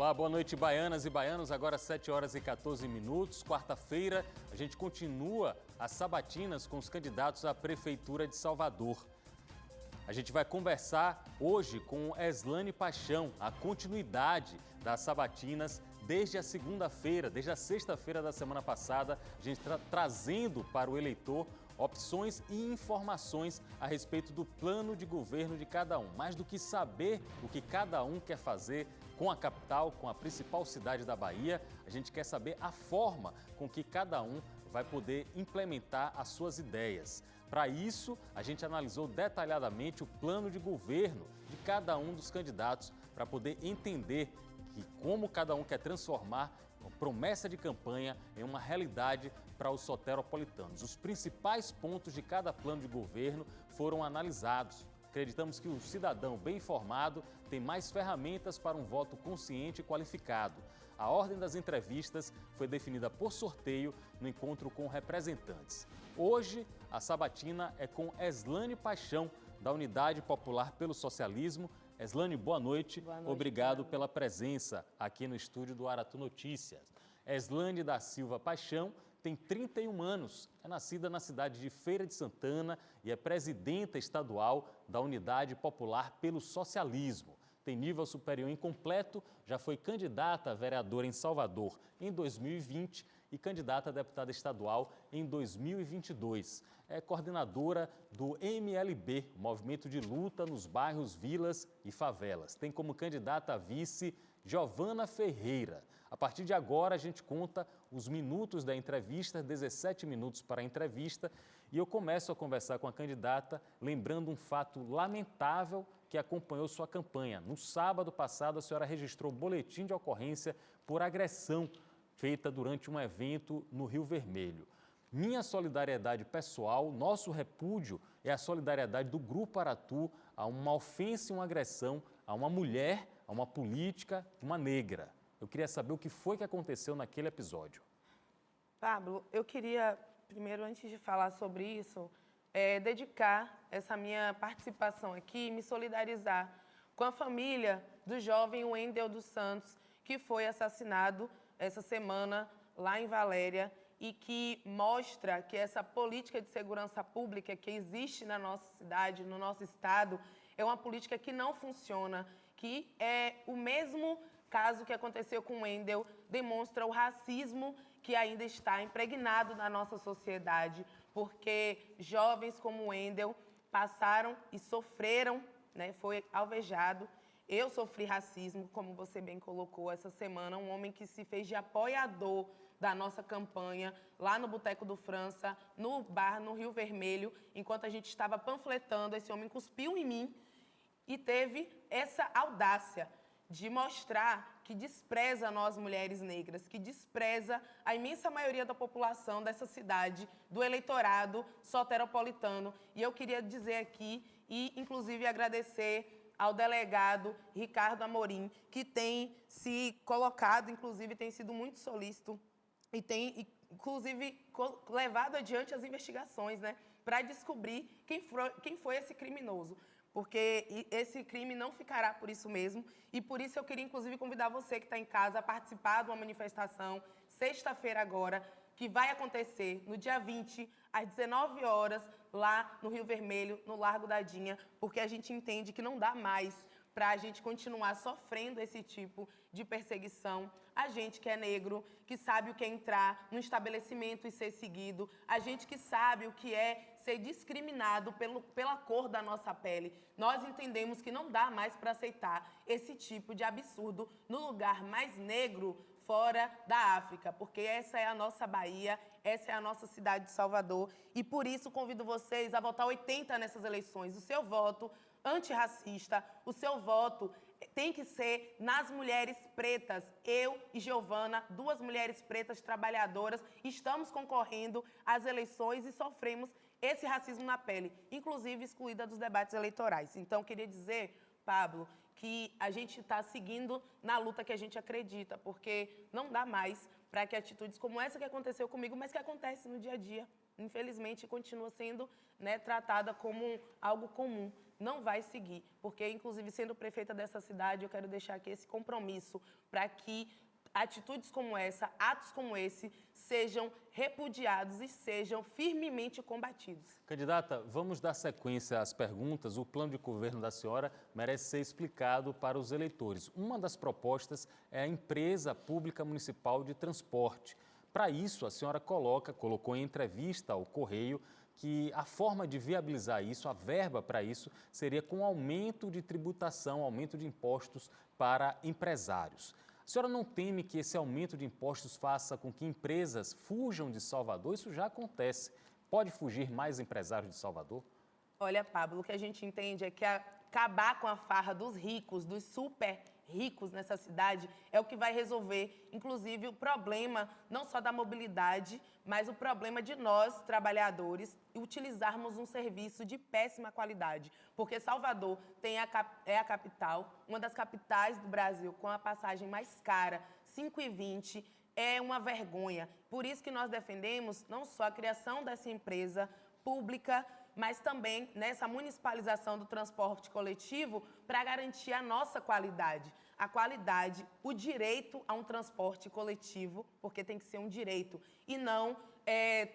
Olá, boa noite, baianas e baianos. Agora 7 horas e 14 minutos, quarta-feira, a gente continua as sabatinas com os candidatos à Prefeitura de Salvador. A gente vai conversar hoje com Eslane Paixão, a continuidade das sabatinas desde a segunda-feira, desde a sexta-feira da semana passada, a gente está trazendo para o eleitor opções e informações a respeito do plano de governo de cada um. Mais do que saber o que cada um quer fazer com a capital, com a principal cidade da Bahia, a gente quer saber a forma com que cada um vai poder implementar as suas ideias. Para isso, a gente analisou detalhadamente o plano de governo de cada um dos candidatos para poder entender como cada um quer transformar uma promessa de campanha em uma realidade para os soteropolitanos. Os principais pontos de cada plano de governo foram analisados. Acreditamos que o cidadão bem informado tem mais ferramentas para um voto consciente e qualificado. A ordem das entrevistas foi definida por sorteio no encontro com representantes. Hoje, a sabatina é com Eslane Paixão, da Unidade Popular pelo Socialismo. Eslane, boa noite. Boa noite. Obrigado pela presença aqui no estúdio do Aratu Notícias. Eslane da Silva Paixão tem 31 anos, é nascida na cidade de Feira de Santana e é presidenta estadual da Unidade Popular pelo Socialismo. Tem nível superior incompleto, já foi candidata a vereadora em Salvador em 2020 e candidata a deputada estadual em 2022. É coordenadora do MLB, Movimento de Luta nos Bairros, Vilas e Favelas. Tem como candidata a vice Giovana Ferreira. A partir de agora, a gente conta os minutos da entrevista, 17 minutos para a entrevista, e eu começo a conversar com a candidata, lembrando um fato lamentável que acompanhou sua campanha. No sábado passado, a senhora registrou boletim de ocorrência por agressão feita durante um evento no Rio Vermelho. Minha solidariedade pessoal, nosso repúdio é a solidariedade do Grupo Aratu a uma ofensa e uma agressão a uma mulher, a uma política, uma negra. Eu queria saber o que foi que aconteceu naquele episódio. Pablo, eu queria, primeiro, antes de falar sobre isso, dedicar essa minha participação aqui e me solidarizar com a família do jovem Wendel dos Santos, que foi assassinado essa semana lá em Valéria e que mostra que essa política de segurança pública que existe na nossa cidade, no nosso estado, é uma política que não funciona, que é o mesmo caso que aconteceu com o Wendel, demonstra o racismo que ainda está impregnado na nossa sociedade, porque jovens como o Wendel passaram e sofreram, né, foi alvejado. Eu sofri racismo, como você bem colocou essa semana, um homem que se fez de apoiador da nossa campanha, lá no Boteco do França, no bar, no Rio Vermelho, enquanto a gente estava panfletando, esse homem cuspiu em mim e teve essa audácia de mostrar que despreza nós mulheres negras, que despreza a imensa maioria da população dessa cidade, do eleitorado soteropolitano. E eu queria dizer aqui, e inclusive agradecer ao delegado Ricardo Amorim, que tem se colocado, inclusive tem sido muito solícito e tem, inclusive, levado adiante as investigações, né, para descobrir quem foi esse criminoso. Porque esse crime não ficará por isso mesmo. E por isso eu queria, inclusive, convidar você que está em casa a participar de uma manifestação, sexta-feira agora, que vai acontecer no dia 20, às 19 horas, lá no Rio Vermelho, no Largo da Dinha, porque a gente entende que não dá mais para a gente continuar sofrendo esse tipo de perseguição. A gente que é negro, que sabe o que é entrar num estabelecimento e ser seguido, a gente que sabe o que é ser discriminado pela cor da nossa pele. Nós entendemos que não dá mais para aceitar esse tipo de absurdo no lugar mais negro fora da África, porque essa é a nossa Bahia, essa é a nossa cidade de Salvador, e por isso convido vocês a votar 80 nessas eleições. O seu voto antirracista, o seu voto tem que ser nas mulheres pretas. Eu e Giovana, duas mulheres pretas trabalhadoras, estamos concorrendo às eleições e sofremos esse racismo na pele, inclusive excluída dos debates eleitorais. Então, queria dizer, Pablo, que a gente está seguindo na luta que a gente acredita, porque não dá mais para que atitudes como essa que aconteceu comigo, mas que acontece no dia a dia, infelizmente, continua sendo, né, tratada como algo comum. não vai seguir, porque, inclusive, sendo prefeita dessa cidade, eu quero deixar aqui esse compromisso para que atitudes como essa, atos como esse, sejam repudiados e sejam firmemente combatidos. Candidata, vamos dar sequência às perguntas. O plano de governo da senhora merece ser explicado para os eleitores. Uma das propostas é a Empresa Pública Municipal de Transporte. Para isso, a senhora colocou em entrevista ao Correio que a forma de viabilizar isso, a verba para isso, seria com aumento de tributação, aumento de impostos para empresários. A senhora não teme que esse aumento de impostos faça com que empresas fujam de Salvador? Isso já acontece. Pode fugir mais empresários de Salvador? Olha, Pablo, o que a gente entende é que acabar com a farra dos ricos, dos super ricos nessa cidade, é o que vai resolver, inclusive, o problema não só da mobilidade, mas o problema de nós, trabalhadores, utilizarmos um serviço de péssima qualidade. Porque Salvador é a capital, uma das capitais do Brasil, com a passagem mais cara, R$ 5,20, é uma vergonha. Por isso que nós defendemos não só a criação dessa empresa pública, mas também nessa municipalização do transporte coletivo para garantir a nossa qualidade. A qualidade, o direito a um transporte coletivo, porque tem que ser um direito, e não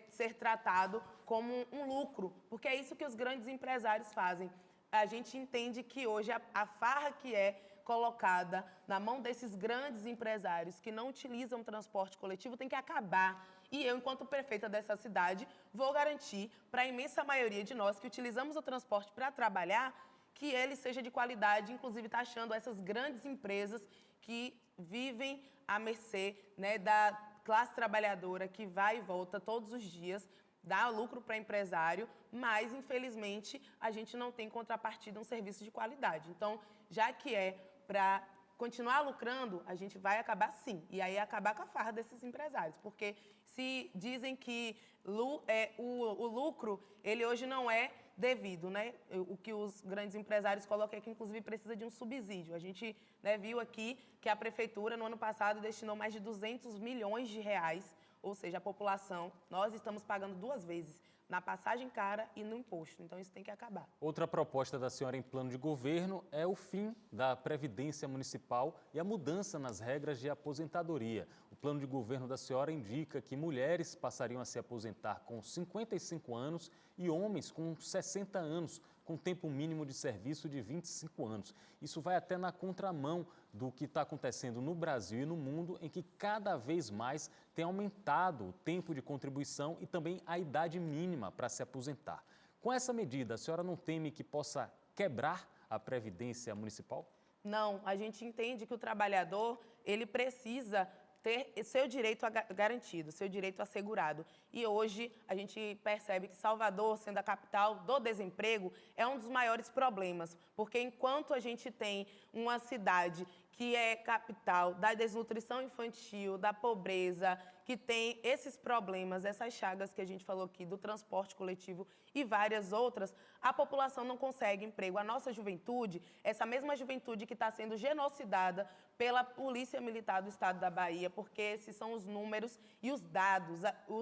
ser tratado como um lucro, porque é isso que os grandes empresários fazem. A gente entende que hoje a farra que é colocada na mão desses grandes empresários que não utilizam transporte coletivo tem que acabar. E eu, enquanto prefeita dessa cidade, vou garantir para a imensa maioria de nós que utilizamos o transporte para trabalhar, que ele seja de qualidade, inclusive taxando essas grandes empresas que vivem à mercê, né, da classe trabalhadora que vai e volta todos os dias, dá lucro para empresário, mas, infelizmente, a gente não tem contrapartida um serviço de qualidade. Então, já que é para continuar lucrando, a gente vai acabar sim. E aí acabar com a farra desses empresários. Porque se dizem que o lucro, ele hoje não é devido, né? O que os grandes empresários colocam é que, inclusive, precisa de um subsídio. A gente, né, viu aqui que a prefeitura, no ano passado, destinou mais de 200 milhões de reais, ou seja, a população, nós estamos pagando 2 vezes, na passagem cara e no imposto. Então, isso tem que acabar. Outra proposta da senhora em plano de governo é o fim da Previdência Municipal e a mudança nas regras de aposentadoria. O plano de governo da senhora indica que mulheres passariam a se aposentar com 55 anos e homens com 60 anos, com tempo mínimo de serviço de 25 anos. Isso vai até na contramão do que está acontecendo no Brasil e no mundo, em que cada vez mais tem aumentado o tempo de contribuição e também a idade mínima para se aposentar. Com essa medida, a senhora não teme que possa quebrar a Previdência Municipal? Não, a gente entende que o trabalhador, ele precisa ter seu direito garantido, seu direito assegurado. E hoje a gente percebe que Salvador, sendo a capital do desemprego, é um dos maiores problemas, porque enquanto a gente tem uma cidade que é capital da desnutrição infantil, da pobreza, que tem esses problemas, essas chagas que a gente falou aqui do transporte coletivo e várias outras, a população não consegue emprego. A nossa juventude, essa mesma juventude que está sendo genocidada pela Polícia Militar do Estado da Bahia, porque esses são os números e os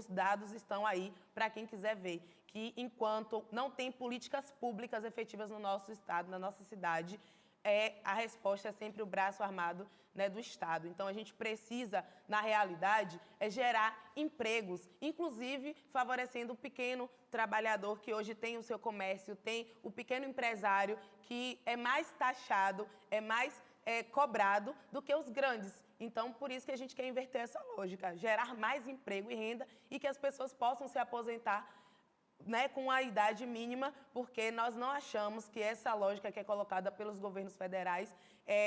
dados estão aí para quem quiser ver, que enquanto não tem políticas públicas efetivas no nosso estado, na nossa cidade, a resposta é sempre o braço armado, né, do Estado. Então, a gente precisa, na realidade, gerar empregos, inclusive favorecendo o pequeno trabalhador que hoje tem o seu comércio, tem o pequeno empresário que é mais taxado, é mais cobrado do que os grandes. Então, por isso que a gente quer inverter essa lógica, gerar mais emprego e renda e que as pessoas possam se aposentar, né, com a idade mínima, porque nós não achamos que essa lógica que é colocada pelos governos federais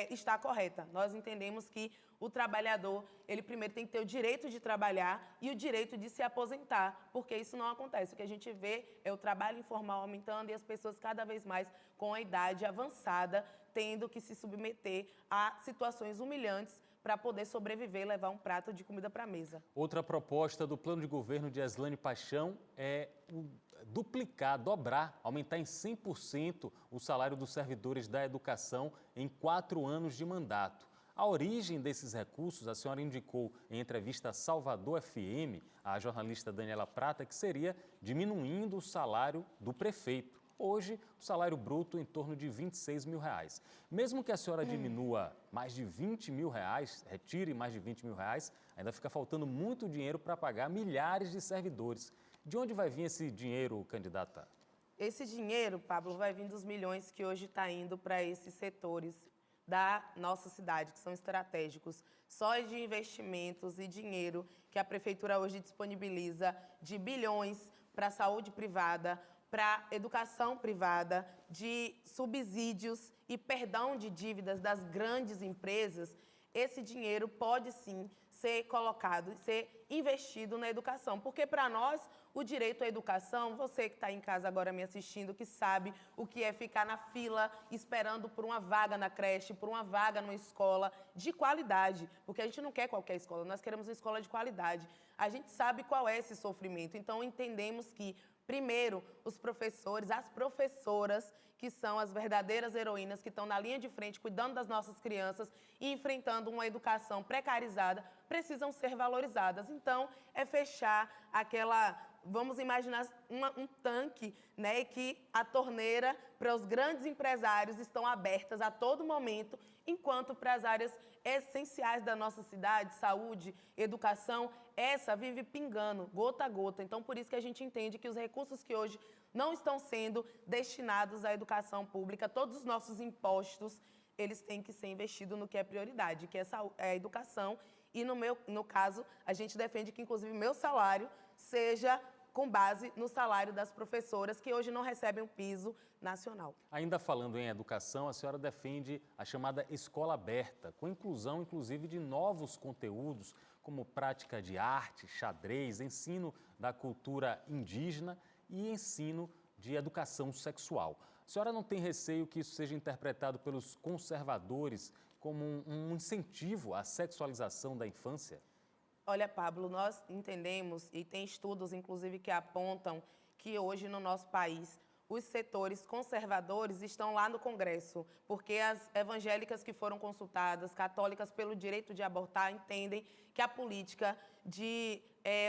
está correta. Nós entendemos que o trabalhador, ele primeiro tem que ter o direito de trabalhar e o direito de se aposentar, porque isso não acontece. O que a gente vê é o trabalho informal aumentando e as pessoas cada vez mais com a idade avançada, tendo que se submeter a situações humilhantes para poder sobreviver e levar um prato de comida para a mesa. Outra proposta do plano de governo de Eslane Paixão é dobrar, aumentar em 100% o salário dos servidores da educação em 4 anos de mandato. A origem desses recursos, a senhora indicou em entrevista a Salvador FM, a jornalista Daniela Prata, que seria diminuindo o salário do prefeito. Hoje, o salário bruto em torno de R$26 mil. Mesmo que a senhora diminua mais de R$20 mil, retire mais de R$20 mil, ainda fica faltando muito dinheiro para pagar milhares de servidores. De onde vai vir esse dinheiro, candidata? Esse dinheiro, Pablo, vai vir dos milhões que hoje está indo para esses setores da nossa cidade, que são estratégicos. Só de investimentos e dinheiro que a Prefeitura hoje disponibiliza de bilhões para a saúde privada, para a educação privada, de subsídios e perdão de dívidas das grandes empresas, esse dinheiro pode sim ser colocado, ser investido na educação. Porque para nós, o direito à educação, você que está em casa agora me assistindo, que sabe o que é ficar na fila esperando por uma vaga na creche, por uma vaga numa escola de qualidade. Porque a gente não quer qualquer escola, nós queremos uma escola de qualidade. A gente sabe qual é esse sofrimento, então entendemos que, primeiro, os professores, as professoras, que são as verdadeiras heroínas, que estão na linha de frente, cuidando das nossas crianças e enfrentando uma educação precarizada, precisam ser valorizadas. Então, é fechar aquela... Vamos imaginar um tanque, né, que a torneira para os grandes empresários estão abertas a todo momento, enquanto para as áreas essenciais da nossa cidade, saúde, educação, essa vive pingando, gota a gota. Então, por isso que a gente entende que os recursos que hoje não estão sendo destinados à educação pública, todos os nossos impostos, eles têm que ser investidos no que é prioridade, que é a educação. E, no caso, a gente defende que, inclusive, o meu salário seja com base no salário das professoras, que hoje não recebem o piso nacional. Ainda falando em educação, a senhora defende a chamada escola aberta, com inclusão, inclusive, de novos conteúdos, como prática de arte, xadrez, ensino da cultura indígena e ensino de educação sexual. A senhora não tem receio que isso seja interpretado pelos conservadores como um incentivo à sexualização da infância? Olha, Pablo, nós entendemos, e tem estudos, inclusive, que apontam que hoje no nosso país os setores conservadores estão lá no Congresso, porque as evangélicas que foram consultadas, católicas pelo direito de abortar, entendem que a política de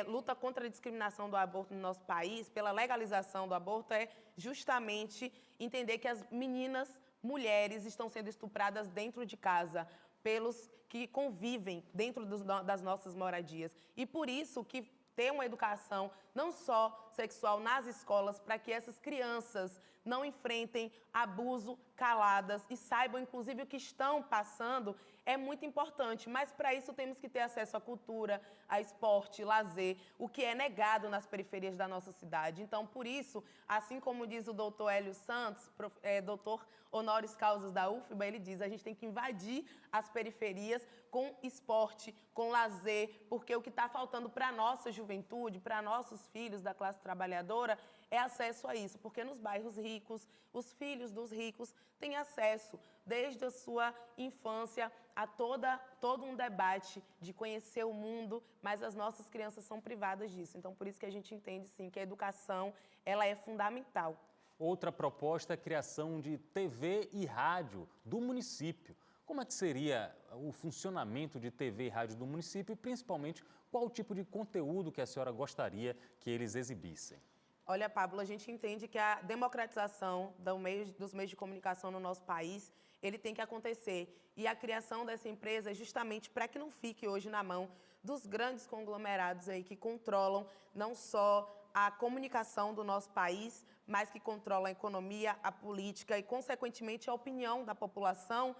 luta contra a discriminação do aborto no nosso país, pela legalização do aborto, é justamente entender que as meninas, mulheres, estão sendo estupradas dentro de casa, pelos que convivem dentro das nossas moradias. E por isso que ter uma educação não só sexual nas escolas, para que essas crianças não enfrentem abuso caladas e saibam, inclusive, o que estão passando, é muito importante. Mas, para isso, temos que ter acesso à cultura, a esporte, lazer, o que é negado nas periferias da nossa cidade. Então, por isso, assim como diz o doutor Hélio Santos, doutor honoris causa da UFBA, ele diz, a gente tem que invadir as periferias com esporte, com lazer, porque o que está faltando para a nossa juventude, para nossos filhos da classe trabalhadora, é acesso a isso, porque nos bairros ricos, os filhos dos ricos têm acesso, desde a sua infância, a todo um debate de conhecer o mundo, mas as nossas crianças são privadas disso. Então, por isso que a gente entende, sim, que a educação ela é fundamental. Outra proposta é a criação de TV e rádio do município. Como é que seria o funcionamento de TV e rádio do município e, principalmente, qual o tipo de conteúdo que a senhora gostaria que eles exibissem? Olha, Pablo, a gente entende que a democratização dos meios de comunicação no nosso país, ele tem que acontecer. E a criação dessa empresa é justamente para que não fique hoje na mão dos grandes conglomerados aí que controlam não só a comunicação do nosso país, mas que controlam a economia, a política e, consequentemente, a opinião da população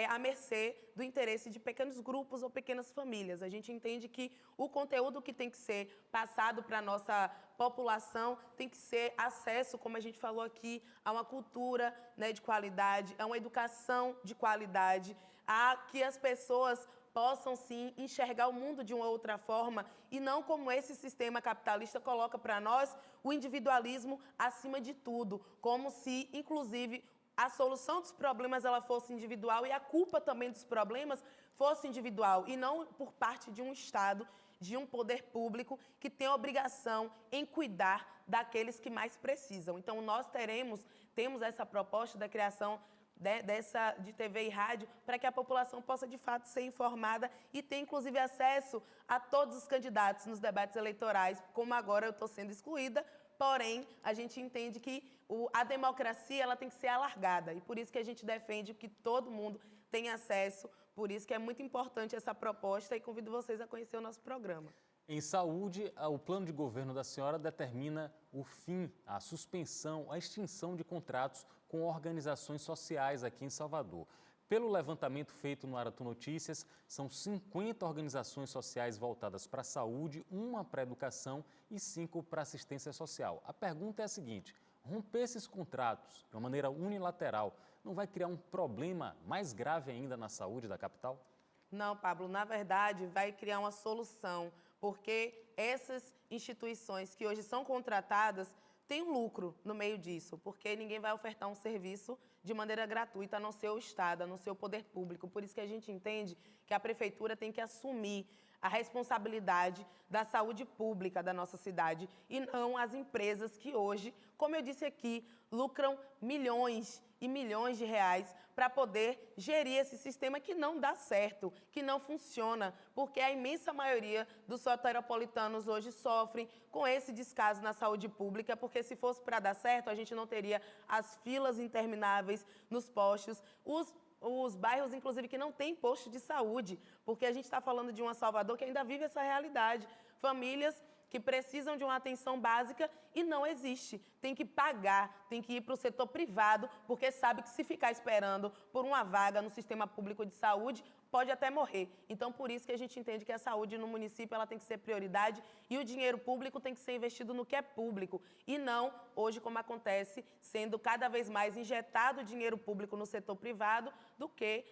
à mercê do interesse de pequenos grupos ou pequenas famílias. A gente entende que o conteúdo que tem que ser passado para a nossa população tem que ser acesso, como a gente falou aqui, a uma cultura, né, de qualidade, a uma educação de qualidade, a que as pessoas possam, sim, enxergar o mundo de uma outra forma e não como esse sistema capitalista coloca para nós o individualismo acima de tudo, como se, inclusive, a solução dos problemas ela fosse individual e a culpa também dos problemas fosse individual e não por parte de um Estado, de um poder público que tem a obrigação em cuidar daqueles que mais precisam. Então, nós temos essa proposta da criação de TV e rádio para que a população possa, de fato, ser informada e ter, inclusive, acesso a todos os candidatos nos debates eleitorais, como agora eu estou sendo excluída porém, a gente entende que a democracia ela tem que ser alargada e por isso que a gente defende que todo mundo tenha acesso, por isso que é muito importante essa proposta e convido vocês a conhecer o nosso programa. Em saúde, o plano de governo da senhora determina o fim, a suspensão, a extinção de contratos com organizações sociais aqui em Salvador. Pelo levantamento feito no Aratu Notícias, são 50 organizações sociais voltadas para a saúde, 1 para a educação e 5 para a assistência social. A pergunta é a seguinte: romper esses contratos de uma maneira unilateral não vai criar um problema mais grave ainda na saúde da capital? Não, Pablo, na verdade vai criar uma solução, porque essas instituições que hoje são contratadas têm um lucro no meio disso, porque ninguém vai ofertar um serviço de maneira gratuita, a não ser o Estado, a não ser o poder público. Por isso que a gente entende que a Prefeitura tem que assumir a responsabilidade da saúde pública da nossa cidade e não as empresas que hoje, como eu disse aqui, lucram milhões e milhões de reais para poder gerir esse sistema que não dá certo, que não funciona, porque a imensa maioria dos soteropolitanos hoje sofrem com esse descaso na saúde pública, porque se fosse para dar certo, a gente não teria as filas intermináveis nos postos, os bairros, inclusive, que não têm posto de saúde, porque a gente está falando de uma Salvador que ainda vive essa realidade. Famílias que precisam de uma atenção básica e não existe. Tem que pagar, tem que ir para o setor privado, porque sabe que se ficar esperando por uma vaga no sistema público de saúde, pode até morrer. Então, por isso que a gente entende que a saúde no município ela tem que ser prioridade e o dinheiro público tem que ser investido no que é público e não, hoje, como acontece, sendo cada vez mais injetado dinheiro público no setor privado do que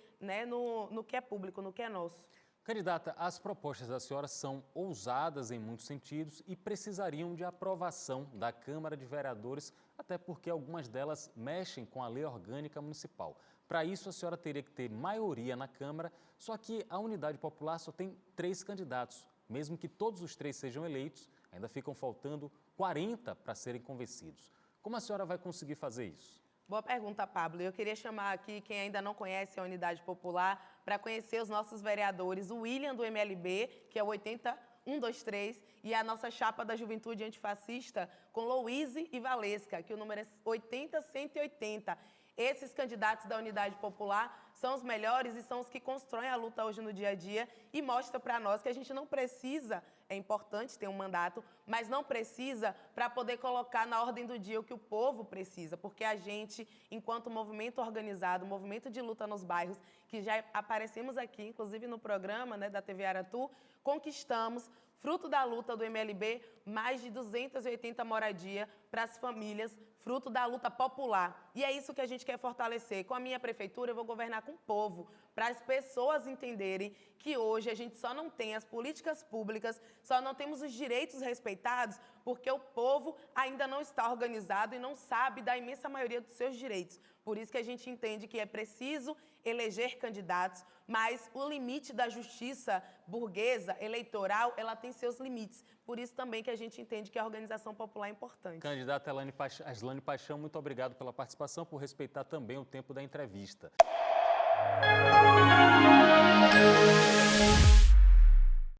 no que é público, no que é nosso. Candidata, as propostas da senhora são ousadas em muitos sentidos e precisariam de aprovação da Câmara de Vereadores, até porque algumas delas mexem com a lei orgânica municipal. Para isso, a senhora teria que ter maioria na Câmara, só que a Unidade Popular só tem 3 candidatos. Mesmo que todos os 3 sejam eleitos, ainda ficam faltando 40 para serem convencidos. Como a senhora vai conseguir fazer isso? Boa pergunta, Pablo. Eu queria chamar aqui quem ainda não conhece a Unidade Popular para conhecer os nossos vereadores, o William do MLB, que é o 80123, e a nossa chapa da Juventude Antifascista com Louise e Valesca, que o número é 80180. Esses candidatos da Unidade Popular são os melhores e são os que constroem a luta hoje no dia a dia e mostra para nós que a gente não precisa, é importante ter um mandato, mas não precisa para poder colocar na ordem do dia o que o povo precisa, porque a gente, enquanto movimento organizado, movimento de luta nos bairros, que já aparecemos aqui, inclusive no programa da TV Aratu, conquistamos, fruto da luta do MLB, mais de 280 moradias para as famílias, fruto da luta popular. E é isso que a gente quer fortalecer. Com a minha prefeitura, eu vou governar com o povo, para as pessoas entenderem que hoje a gente só não tem as políticas públicas, só não temos os direitos respeitados, porque o povo ainda não está organizado e não sabe da imensa maioria dos seus direitos. Por isso que a gente entende que é preciso eleger candidatos, mas o limite da justiça burguesa, eleitoral, ela tem seus limites. Por isso também que a gente entende que a organização popular é importante. Candidata Aslane Paixão, muito obrigado pela participação, por respeitar também o tempo da entrevista.